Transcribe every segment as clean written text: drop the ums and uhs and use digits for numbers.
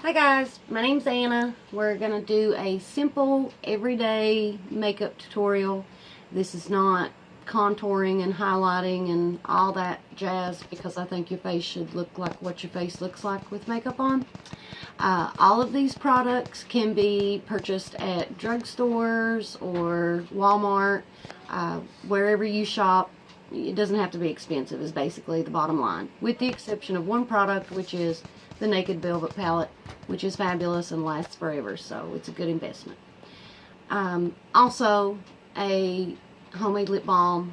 Hi guys, my name's Anna. We're going to do a simple everyday makeup tutorial. This is not contouring and highlighting and all that jazz because I think your face should look like what your face looks like with makeup on. All of these products can be purchased at drugstores or Walmart, wherever you shop. It doesn't have to be expensive is basically the bottom line, with the exception of one product, which is the Naked Velvet palette, which is fabulous and lasts forever, so it's a good investment. Also, a homemade lip balm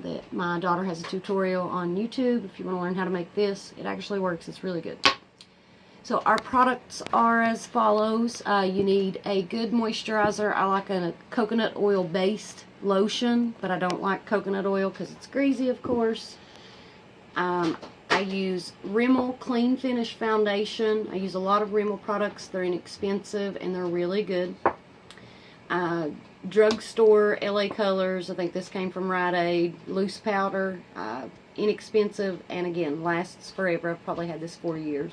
that my daughter has a tutorial on YouTube. If you want to learn how to make this, it actually works. It's really good. So our products are as follows. You need a good moisturizer. I like a coconut oil based lotion, but I don't like coconut oil because it's greasy, of course. I use Rimmel Clean Finish Foundation. I use a lot of Rimmel products. They're inexpensive and they're really good. Drugstore LA Colors. I think this came from Rite Aid. Loose powder. Inexpensive and again lasts forever. I've probably had this 4 years.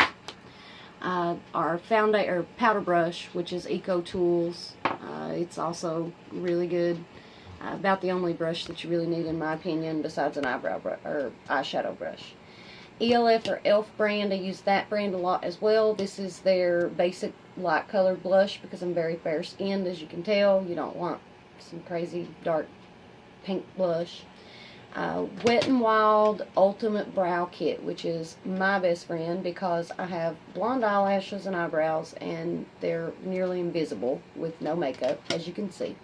Our powder brush, which is Eco Tools. It's also really good. About the only brush that you really need, in my opinion, besides an eyeshadow brush. ELF or ELF brand, I use that brand a lot as well. This is their basic light colored blush because I'm very fair skinned, as you can tell. You don't want some crazy dark pink blush. Wet n Wild Ultimate Brow Kit, which is my best friend because I have blonde eyelashes and eyebrows and they're nearly invisible with no makeup, as you can see.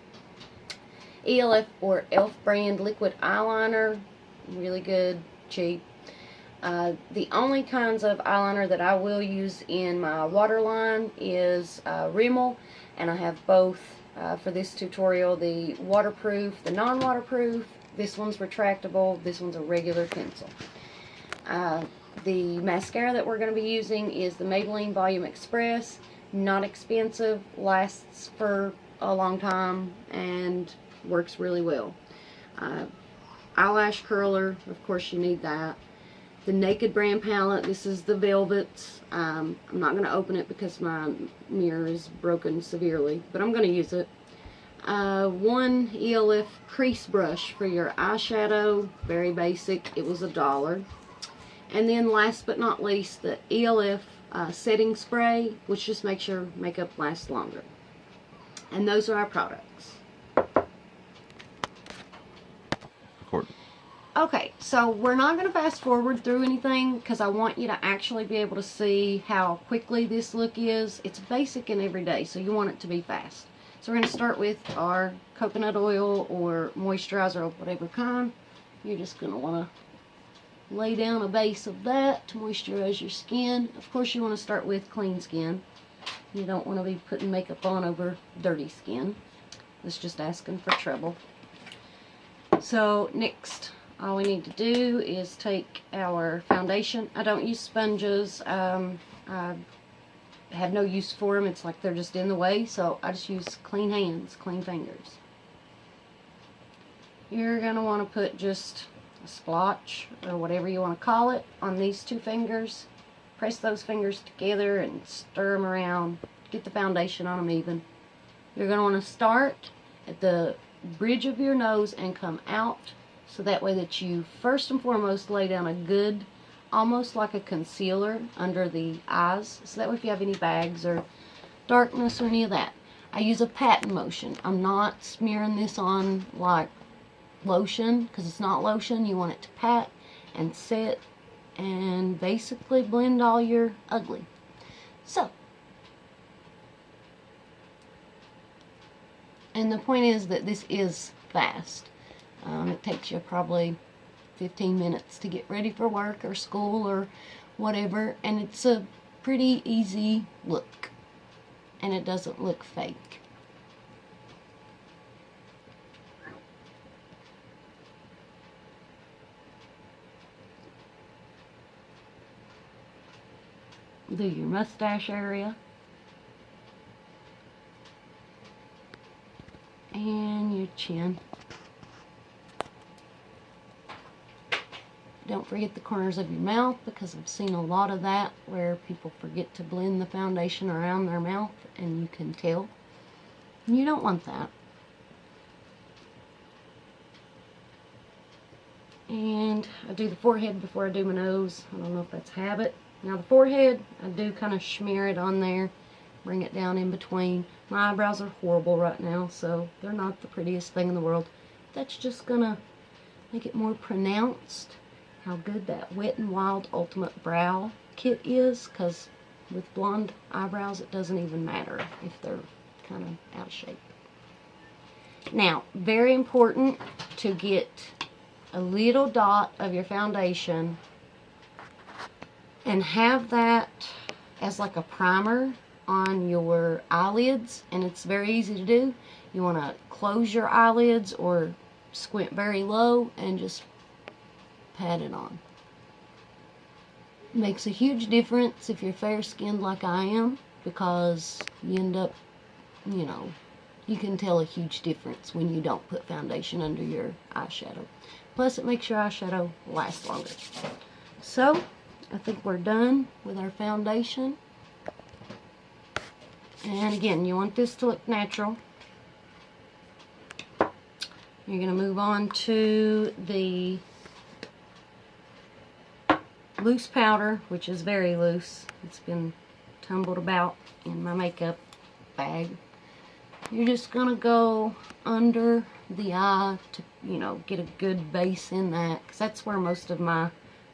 ELF or ELF brand liquid eyeliner, really good, cheap. The only kinds of eyeliner that I will use in my waterline is Rimmel, and I have both for this tutorial, the waterproof, the non-waterproof. This one's retractable, this one's a regular pencil. The mascara that we're going to be using is the Maybelline Volume Express. Not expensive, lasts for a long time, and works really well. Eyelash curler, of course you need that. The Naked brand palette, this is the Velvets. I'm not going to open it because my mirror is broken severely, but I'm going to use it. One ELF crease brush for your eyeshadow, very basic, it was $1. And then last but not least, the ELF setting spray, which just makes your makeup last longer. And those are our products. Okay, so we're not going to fast forward through anything because I want you to actually be able to see how quickly this look is. It's basic and everyday, so you want it to be fast. So we're going to start with our coconut oil or moisturizer of whatever kind. You're just going to want to lay down a base of that to moisturize your skin. Of course, you want to start with clean skin. You don't want to be putting makeup on over dirty skin. That's just asking for trouble. So next, all we need to do is take our foundation. I don't use sponges. I have no use for them. It's like they're just in the way, so I just use clean hands, clean fingers. You're going to want to put just a splotch, or whatever you want to call it, on these two fingers. Press those fingers together and stir them around. Get the foundation on them even. You're going to want to start at the bridge of your nose and come out, so that way that you first and foremost lay down a good, almost like a concealer under the eyes, so that way if you have any bags or darkness or any of that. I use a patting motion. I'm not smearing this on like lotion because it's not lotion. You want it to pat and set and basically blend all your ugly. So, and the point is that this is fast. It takes you probably 15 minutes to get ready for work or school or whatever, and it's a pretty easy look, and it doesn't look fake. Do your mustache area and your chin. Don't forget the corners of your mouth, because I've seen a lot of that where people forget to blend the foundation around their mouth and you can tell. And you don't want that. And I do the forehead before I do my nose. I don't know if that's habit. Now the forehead, I do kind of smear it on there, bring it down in between. My eyebrows are horrible right now, so they're not the prettiest thing in the world. That's just gonna make it more pronounced how good that Wet n Wild Ultimate Brow Kit is, because with blonde eyebrows it doesn't even matter if they're kind of out of shape. Now, very important to get a little dot of your foundation and have that as like a primer on your eyelids, and it's very easy to do. You want to close your eyelids or squint very low and just pat it on. Makes a huge difference if you're fair skinned like I am, because you end up, you know, you can tell a huge difference when you don't put foundation under your eyeshadow. Plus it makes your eyeshadow last longer. So I think we're done with our foundation. And again, you want this to look natural. You're going to move on to the loose powder, which is very loose. It's been tumbled about in my makeup bag. You're just going to go under the eye to, you know, get a good base in that, because that's where most of my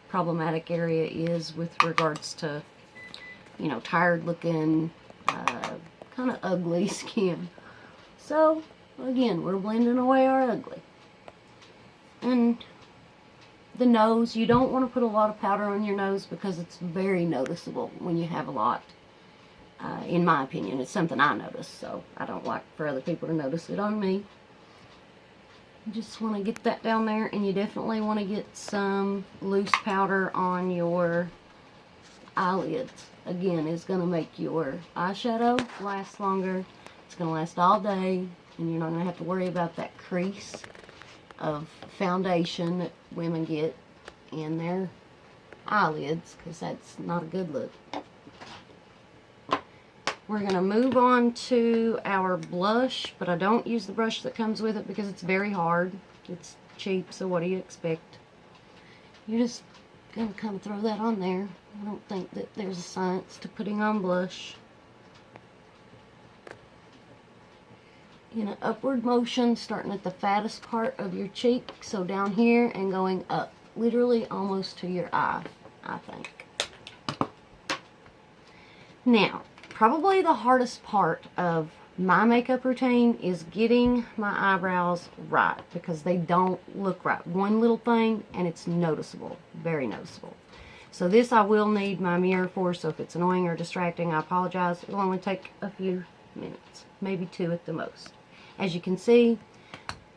problematic area is with regards to, you know, tired looking, kind of ugly skin. So again, we're blending away our ugly. And the nose, you don't want to put a lot of powder on your nose because it's very noticeable when you have a lot. In my opinion, it's something I notice, so I don't like for other people to notice it on me. You just want to get that down there, and you definitely want to get some loose powder on your eyelids. Again, it's going to make your eyeshadow last longer. It's going to last all day, and you're not going to have to worry about that crease of foundation that women get in their eyelids, because that's not a good look. We're going to move on to our blush, but I don't use the brush that comes with it because it's very hard. It's cheap, so what do you expect? You're just going to kind of throw that on there. I don't think that there's a science to putting on blush. In an upward motion, starting at the fattest part of your cheek, so down here, and going up, literally almost to your eye, I think. Now, probably the hardest part of my makeup routine is getting my eyebrows right, because they don't look right. One little thing and it's noticeable, very noticeable. So this I will need my mirror for, so if it's annoying or distracting, I apologize. It'll only take a few minutes, maybe 2 at the most. As you can see,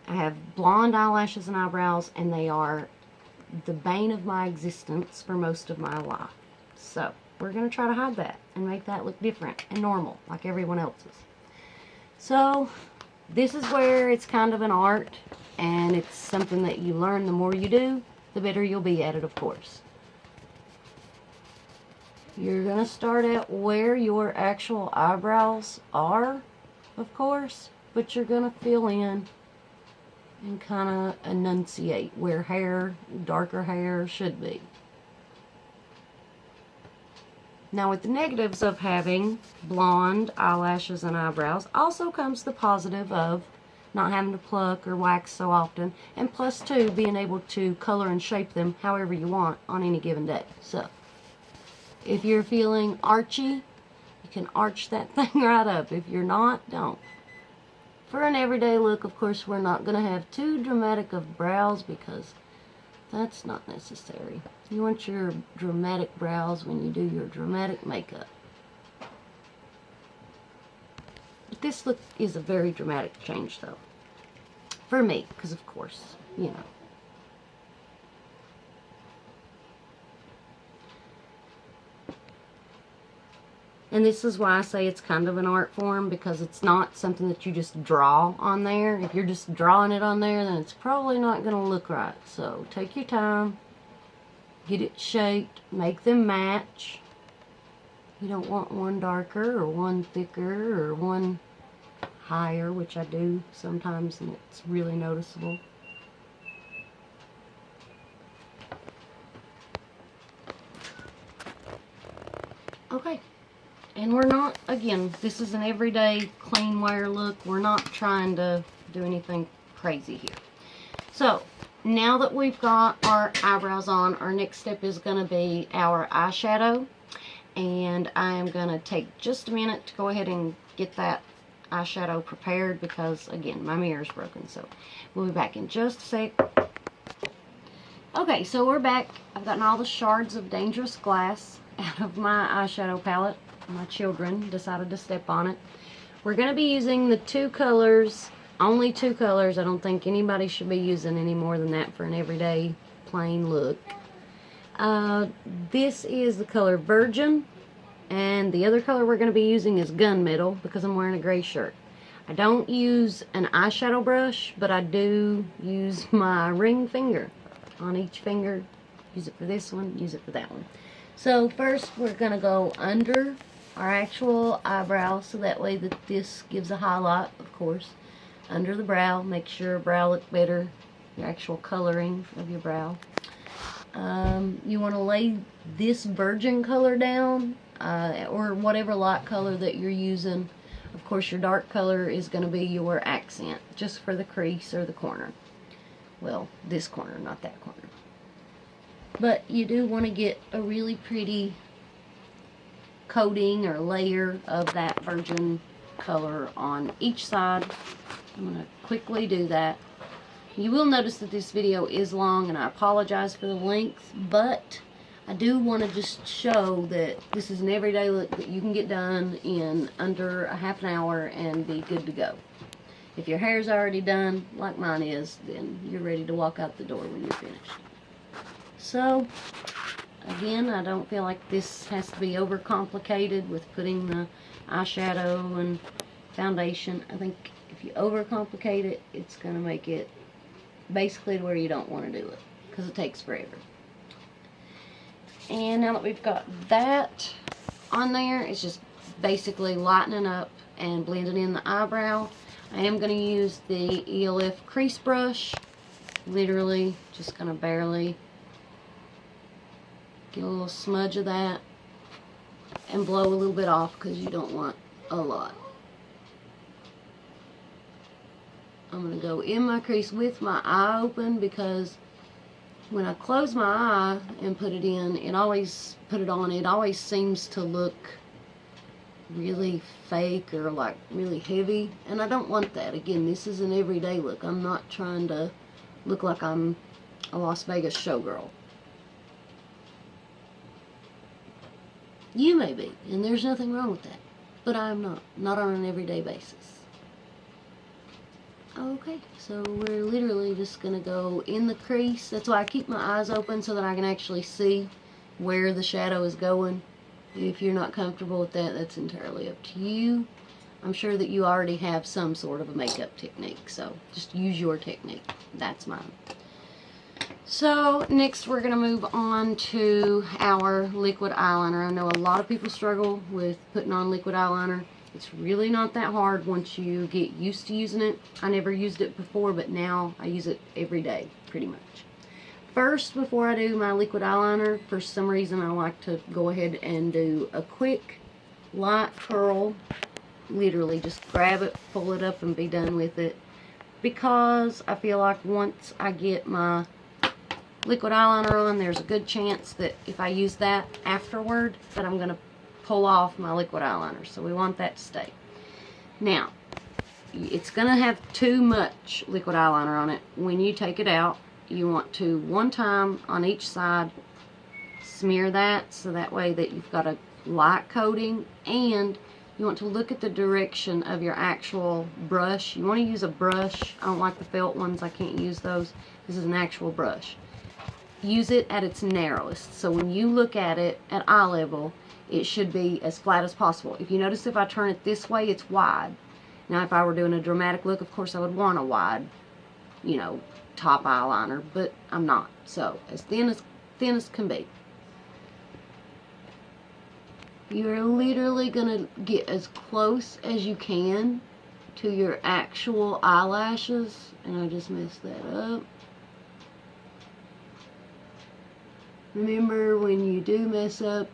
I have blonde eyelashes and eyebrows, and they are the bane of my existence for most of my life. So we're going to try to hide that and make that look different and normal like everyone else's. So this is where it's kind of an art, and it's something that you learn. The more you do, the better you'll be at it, of course. You're going to start at where your actual eyebrows are, of course, but you're going to fill in and kind of enunciate where hair, darker hair, should be. Now, with the negatives of having blonde eyelashes and eyebrows also comes the positive of not having to pluck or wax so often, and plus 2, being able to color and shape them however you want on any given day. So if you're feeling archy, you can arch that thing right up. If you're not, don't. For an everyday look, of course, we're not going to have too dramatic of brows, because that's not necessary. You want your dramatic brows when you do your dramatic makeup. But this look is a very dramatic change, though. For me, because of course, you know. And this is why I say it's kind of an art form, because it's not something that you just draw on there. If you're just drawing it on there, then it's probably not going to look right. So take your time. get it shaped, make them match. You don't want one darker or one thicker or one higher, which I do sometimes, and it's really noticeable. Okay, and we're not, again, this is an everyday clean wear look. We're not trying to do anything crazy here. So, now that we've got our eyebrows on, our next step is going to be our eyeshadow. And I am going to take just a minute to go ahead and get that eyeshadow prepared because, again, my mirror's broken. So, we'll be back in just a sec. Okay, so we're back. I've gotten all the shards of dangerous glass out of my eyeshadow palette. My children decided to step on it. We're going to be using the two colors, only two colors. I don't think anybody should be using any more than that for an everyday plain look. This is the color Virgin, and the other color we're going to be using is Gunmetal because I'm wearing a gray shirt. I don't use an eyeshadow brush, but I do use my ring finger on each finger. Use it for this one, use it for that one. So first we're going to go under our actual eyebrow so that way that this gives a highlight, of course, under the brow. Make sure your brow looks better, your actual coloring of your brow. You want to lay this Virgin color down, or whatever light color that you're using. Of course, your dark color is going to be your accent, just for the crease or the corner. Well, this corner, not that corner. But you do want to get a really pretty coating or layer of that Virgin color on each side. I'm going to quickly do that. You will notice that this video is long, and I apologize for the length, but I do want to just show that this is an everyday look that you can get done in under a half an hour and be good to go. If your hair's already done, like mine is, then you're ready to walk out the door when you're finished. So, again, I don't feel like this has to be overcomplicated with putting the eyeshadow and foundation. I think if you overcomplicate it, it's going to make it basically to where you don't want to do it because it takes forever. And now that we've got that on there, it's just basically lightening up and blending in the eyebrow. I am going to use the ELF crease brush, literally just going to barely get a little smudge of that and blow a little bit off because you don't want a lot. I'm going to go in my crease with my eye open because when I close my eye and put it in, it always seems to look really fake or like really heavy, and I don't want that. Again, this is an everyday look. I'm not trying to look like I'm a Las Vegas showgirl. You may be, and there's nothing wrong with that, but I'm not on an everyday basis. Okay, so we're literally just going to go in the crease. That's why I keep my eyes open so that I can actually see where the shadow is going. If you're not comfortable with that, that's entirely up to you. I'm sure that you already have some sort of a makeup technique, so just use your technique. That's mine. So next we're going to move on to our liquid eyeliner. I know a lot of people struggle with putting on liquid eyeliner. It's really not that hard once you get used to using it. I never used it before, but now I use it every day, pretty much. First, before I do my liquid eyeliner, for some reason I like to go ahead and do a quick light curl. Literally just grab it, pull it up, and be done with it. Because I feel like once I get my liquid eyeliner on, there's a good chance that if I use that afterward, that I'm going to pull off my liquid eyeliner. So we want that to stay. Now, it's going to have too much liquid eyeliner on it. When you take it out, you want to, one time on each side, smear that so that way that you've got a light coating, and you want to look at the direction of your actual brush. You want to use a brush. I don't like the felt ones. I can't use those. This is an actual brush. Use it at its narrowest. So when you look at it at eye level, it should be as flat as possible. If you notice, if I turn it this way, it's wide. Now, if I were doing a dramatic look, of course I would want a wide, you know, top eyeliner, but I'm not. So as thin as thin as can be. You're literally going to get as close as you can to your actual eyelashes. And I just messed that up. Remember, when you do mess up,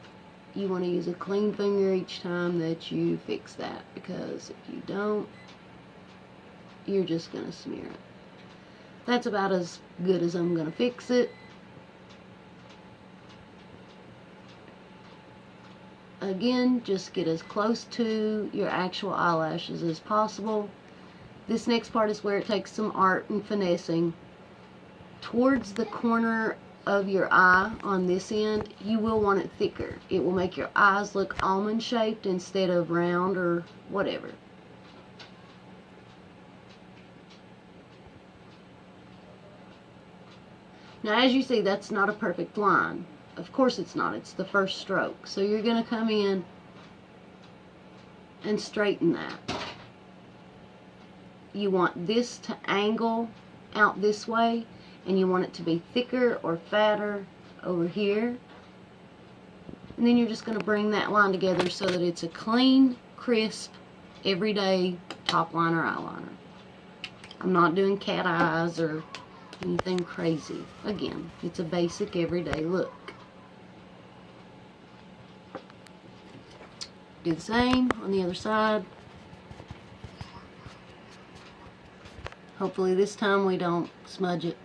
you want to use a clean finger each time that you fix that, because if you don't, you're just going to smear it. That's about as good as I'm going to fix it. Again, just get as close to your actual eyelashes as possible. This next part is where it takes some art and finessing. Towards the corner of your eye on this end, you will want it thicker. It will make your eyes look almond shaped instead of round or whatever. Now, as you see, that's not a perfect line. Of course it's not. It's the first stroke. So you're going to come in and straighten that. You want this to angle out this way, and you want it to be thicker or fatter over here. And then you're just going to bring that line together so that it's a clean, crisp, everyday top liner eyeliner. I'm not doing cat eyes or anything crazy. Again, it's a basic everyday look. Do the same on the other side. Hopefully this time we don't smudge it.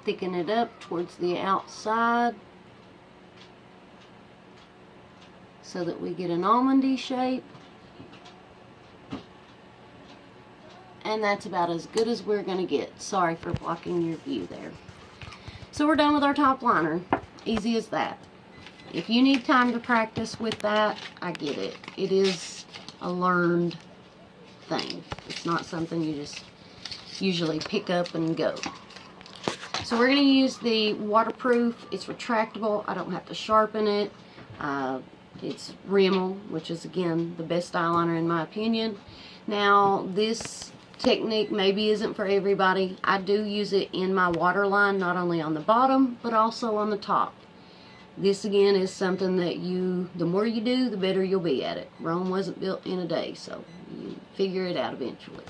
Thicken it up towards the outside so that we get an almondy shape. And that's about as good as we're going to get. Sorry for blocking your view there. So we're done with our top liner. Easy as that. If you need time to practice with that, I get it. It is a learned thing. It's not something you just usually pick up and go. So we're going to use the waterproof. It's retractable. I don't have to sharpen it. It's Rimmel, which is, again, the best eyeliner in my opinion. Now, this technique maybe isn't for everybody. I do use it in my waterline, not only on the bottom, but also on the top. This, again, is something that the more you do, the better you'll be at it. Rome wasn't built in a day, so you figure it out eventually.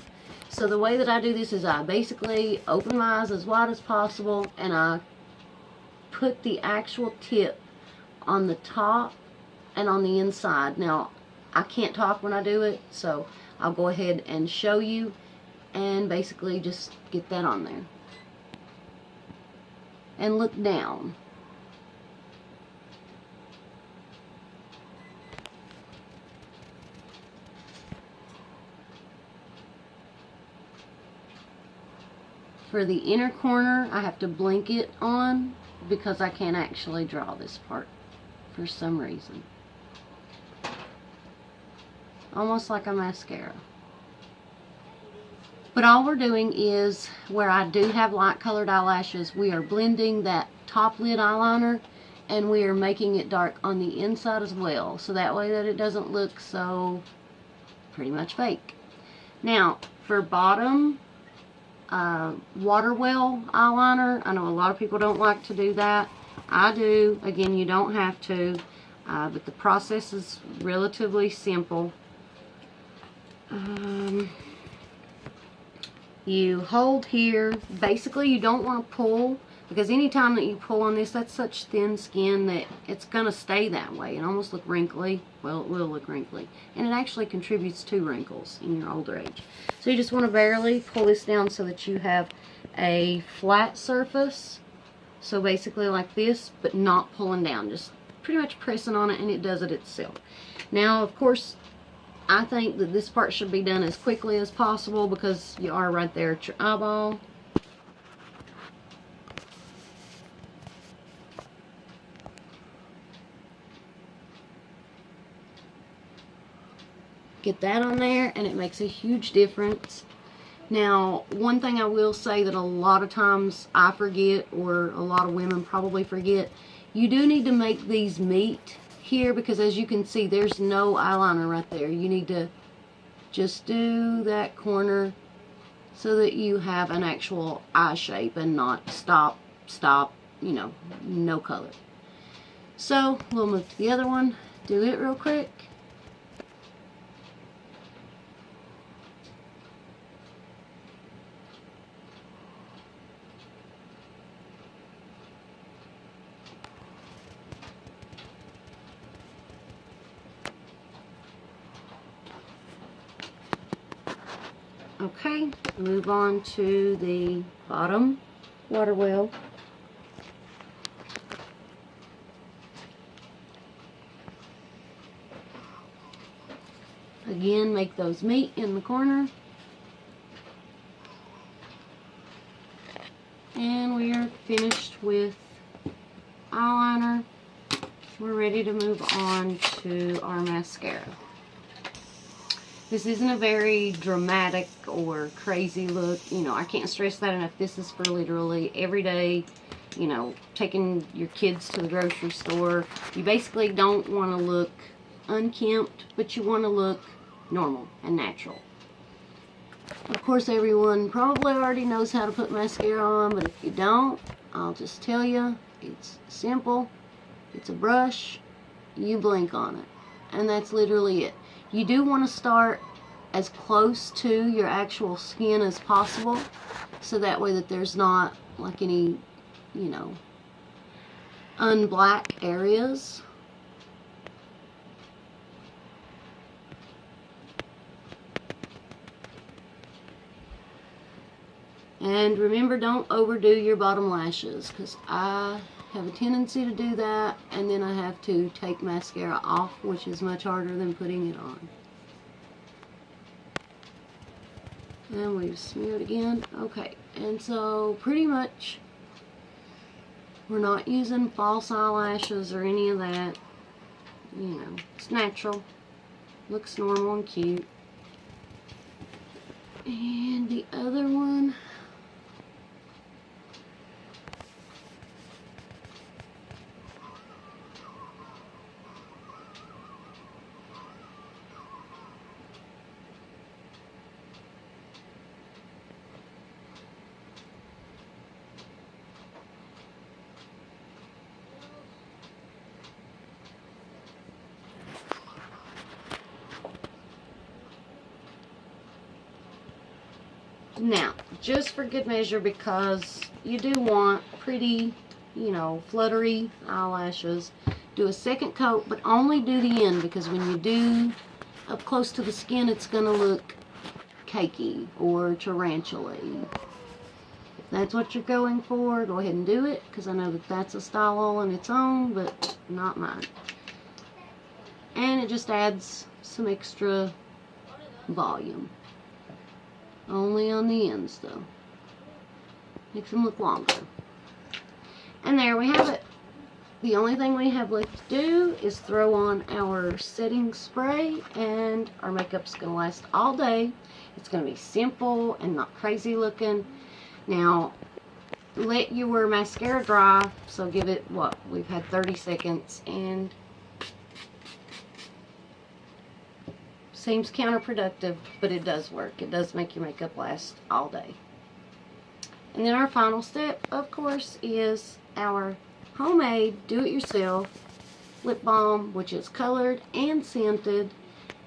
So the way that I do this is I basically open my eyes as wide as possible, and I put the actual tip on the top and on the inside. Now, I can't talk when I do it, so I'll go ahead and show you, and basically just get that on there. And look down. For the inner corner, I have to blink it on because I can't actually draw this part for some reason. Almost like a mascara. But all we're doing is, where I do have light colored eyelashes, we are blending that top lid eyeliner, and we are making it dark on the inside as well, so that way that it doesn't look so pretty much fake. Now, for bottom, Waterwell eyeliner. I know a lot of people don't like to do that. I do. Again, you don't have to, but the process is relatively simple. You hold here. Basically, you don't want to pull, because anytime that you pull on this, that's such thin skin that it's going to stay that way and almost look wrinkly. Well, it will look wrinkly, and it actually contributes to wrinkles in your older age. So you just want to barely pull this down so that you have a flat surface. So basically like this, but not pulling down, just pretty much pressing on it, and it does it itself. Now, of course, I think that this part should be done as quickly as possible because you are right there at your eyeball. Get that on there, and it makes a huge difference. Now, one thing I will say that a lot of times I forget, or a lot of women probably forget, you do need to make these meet here, because as you can see, there's no eyeliner right there. You need to just do that corner so that you have an actual eye shape and not stop, you know, no color. So we'll move to the other one, do it real quick. Okay, move on to the bottom water well. Again, make those meet in the corner. And we are finished with eyeliner. We're ready to move on to our mascara. This isn't a very dramatic or crazy look. You know, I can't stress that enough. This is for literally every day, you know, taking your kids to the grocery store. You basically don't want to look unkempt, but you want to look normal and natural. Of course, everyone probably already knows how to put mascara on, but if you don't, I'll just tell you, it's simple. It's a brush. You blink on it. And that's literally it. You do want to start as close to your actual skin as possible, so that way that there's not like any, you know, unblack areas. And remember, don't overdo your bottom lashes, because I have a tendency to do that, and then I have to take mascara off, which is much harder than putting it on. And we smear it again. Okay, and so pretty much we're not using false eyelashes or any of that. You know, it's natural. Looks normal and cute. And the other one, now, just for good measure, because you do want pretty, you know, fluttery eyelashes, do a second coat, but only do the end, because when you do up close to the skin, it's going to look cakey or tarantula-y. If that's what you're going for, go ahead and do it, because I know that that's a style all on its own, but not mine. And it just adds some extra volume. Only on the ends, though. Makes them look longer. And there we have it. The only thing we have left to do is throw on our setting spray, and our makeup's going to last all day. It's going to be simple and not crazy looking. Now, let your mascara dry, so give it, what, we've had 30 seconds, and seems counterproductive, but it does work. It does make your makeup last all day. And then our final step, of course, is our homemade do-it-yourself lip balm, which is colored and scented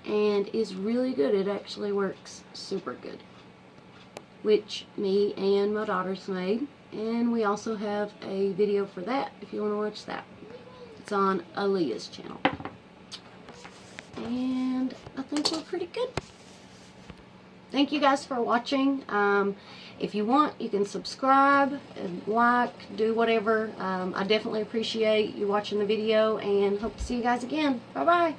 and is really good. It actually works super good, which me and my daughters made, and we also have a video for that if you want to watch that. It's on Aaliyah's channel. And I think we're pretty good. Thank you guys for watching. If you want, you can subscribe and like, do whatever. I definitely appreciate you watching the video, and hope to see you guys again. Bye bye.